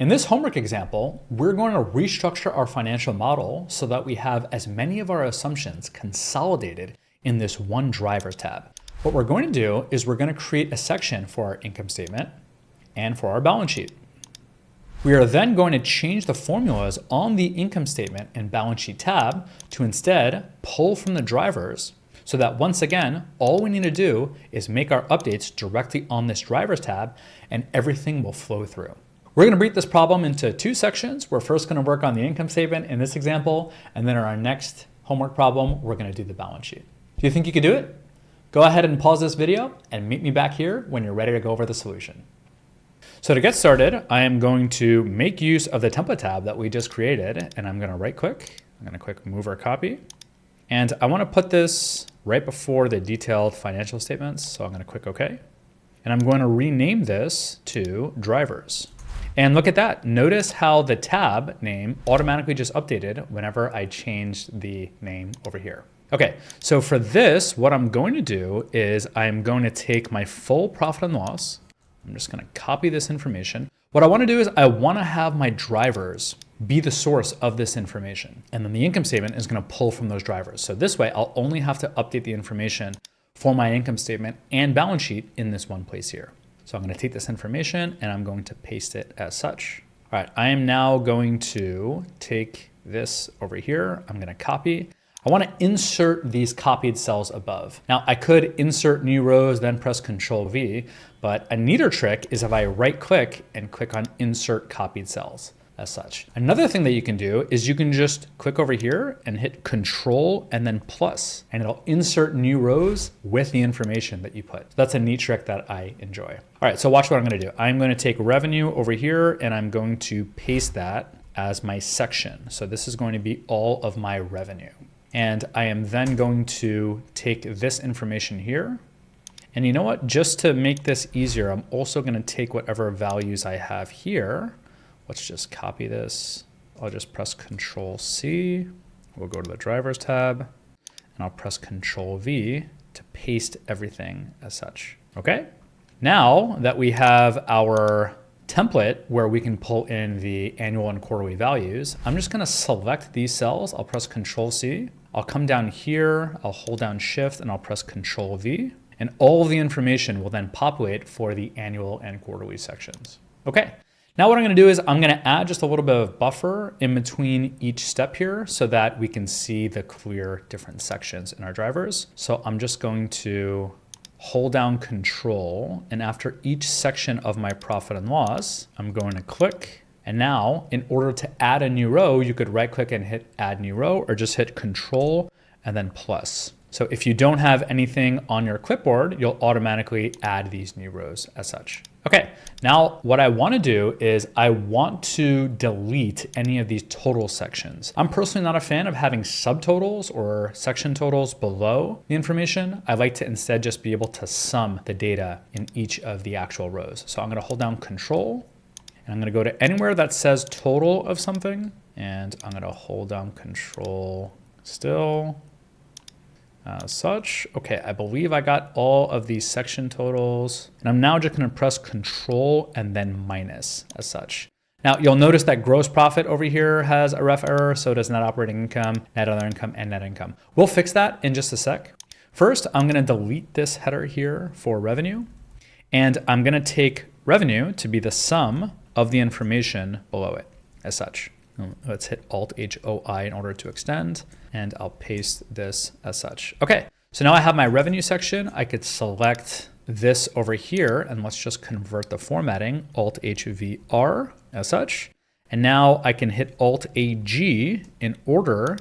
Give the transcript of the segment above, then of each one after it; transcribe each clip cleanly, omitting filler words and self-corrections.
In this homework example, we're going to restructure our financial model so that we have as many of our assumptions consolidated in this one driver tab. What we're going to do is we're going to create a section for our income statement and for our balance sheet. We are then going to change the formulas on the income statement and balance sheet tab to instead pull from the drivers so that once again, all we need to do is make our updates directly on this drivers tab and everything will flow through. We're going to break this problem into two sections. We're first going to work on the income statement in this example, and then in our next homework problem, we're going to do the balance sheet. Do you think you could do it? Go ahead and pause this video and meet me back here when you're ready to go over the solution. So to get started, I am going to make use of the template tab that we just created, and I'm going to right click. I'm going to click move or copy. And I want to put this right before the detailed financial statements. So I'm going to click OK. And I'm going to rename this to drivers. And look at that. Notice how the tab name automatically just updated whenever I changed the name over here. Okay, so for this, what I'm going to do is I'm going to take my full profit and loss. I'm just going to copy this information. What I want to do is I want to have my drivers be the source of this information. And then the income statement is going to pull from those drivers. So this way, I'll only have to update the information for my income statement and balance sheet in this one place here. So I'm going to take this information and I'm going to paste it as such. All right, I am now going to take this over here. I'm going to copy. I want to insert these copied cells above. Now I could insert new rows, then press Control V, but a neater trick is if I right click and click on insert copied cells as such. Another thing that you can do is you can just click over here and hit Control and then plus, and it'll insert new rows with the information that you put. That's a neat trick that I enjoy. All right, so watch what I'm going to do. I'm going to take revenue over here and I'm going to paste that as my section. So this is going to be all of my revenue. And I am then going to take this information here. And you know what? Just to make this easier, I'm also going to take whatever values I have here. Let's just copy this. I'll just press Control C. We'll go to the drivers tab and I'll press Control V to paste everything as such. Okay. Now that we have our template where we can pull in the annual and quarterly values, I'm just going to select these cells. I'll press Control C. I'll come down here. I'll hold down Shift and I'll press Control V. And all of the information will then populate for the annual and quarterly sections. Okay. Now what I'm going to do is I'm going to add just a little bit of buffer in between each step here so that we can see the clear different sections in our drivers. So I'm just going to hold down Control, and after each section of my profit and loss, I'm going to click. And now in order to add a new row, you could right click and hit add new row or just hit Control and then plus. So if you don't have anything on your clipboard, you'll automatically add these new rows as such. Okay, now what I want to do is I want to delete any of these total sections. I'm personally not a fan of having subtotals or section totals below the information. I like to instead just be able to sum the data in each of the actual rows. So I'm going to hold down Control and I'm going to go to anywhere that says total of something, and I'm going to hold down Control still. Such. Okay, I believe I got all of these section totals. And I'm now just going to press Control and then minus as such. Now you'll notice that gross profit over here has a ref error. So does net operating income, net other income, and net income. We'll fix that in just a sec. First, I'm going to delete this header here for revenue. And I'm going to take revenue to be the sum of the information below it as such. Let's hit Alt-H-O-I in order to extend, and I'll paste this as such. Okay, so now I have my revenue section. I could select this over here, and let's just convert the formatting, Alt-H-V-R as such. And now I can hit Alt-A-G in order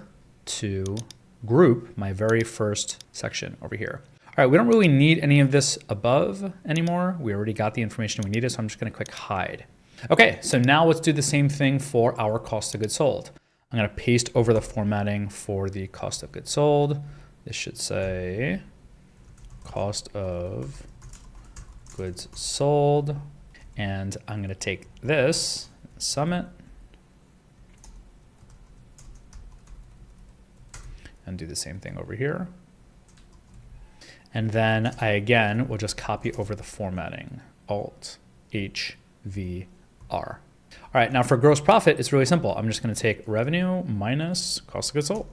to group my very first section over here. All right, we don't really need any of this above anymore. We already got the information we needed, so I'm just going to click Hide. Okay, so now let's do the same thing for our cost of goods sold. I'm going to paste over the formatting for the cost of goods sold. This should say cost of goods sold. And I'm going to take this, sum it, and do the same thing over here. And then I again will just copy over the formatting, Alt H V R. All right, now for gross profit, it's really simple. I'm just gonna take revenue minus cost of goods sold.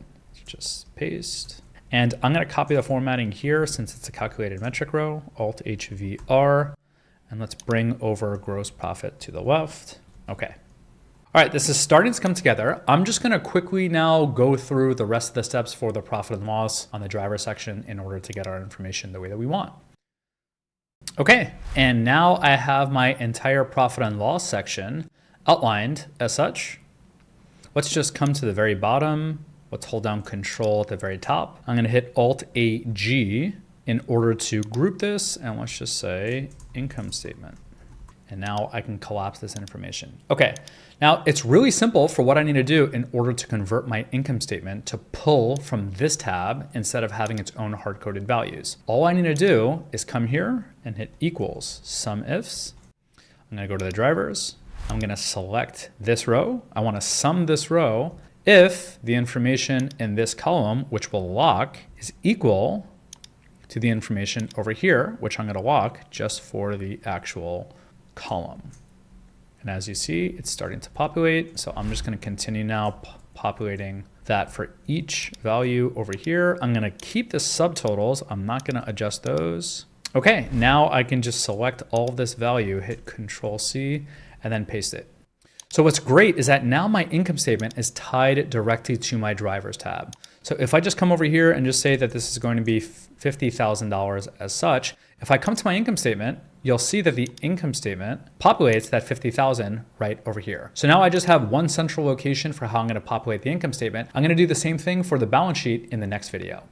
Just paste. And I'm gonna copy the formatting here since it's a calculated metric row, Alt HVR. And let's bring over gross profit to the left. Okay. All right, this is starting to come together. I'm just gonna quickly now go through the rest of the steps for the profit and loss on the driver section in order to get our information the way that we want. Okay, and now I have my entire profit and loss section outlined as such. Let's just come to the very bottom. Let's hold down Control at the very top. I'm gonna hit Alt-A-G in order to group this, and let's just say income statement. And now I can collapse this information. Okay, now it's really simple for what I need to do in order to convert my income statement to pull from this tab instead of having its own hard-coded values. All I need to do is come here and hit equals sum ifs. I'm gonna go to the drivers. I'm gonna select this row. I wanna sum this row if the information in this column, which will lock, is equal to the information over here, which I'm gonna lock just for the actual column. And as you see, it's starting to populate. So I'm just gonna continue now populating that for each value over here. I'm gonna keep the subtotals. I'm not gonna adjust those. Okay, now I can just select all of this value, hit Control C, and then paste it. So what's great is that now my income statement is tied directly to my drivers tab. So if I just come over here and just say that this is going to be $50,000 as such, if I come to my income statement, you'll see that the income statement populates that 50,000 right over here. So now I just have one central location for how I'm going to populate the income statement. I'm going to do the same thing for the balance sheet in the next video.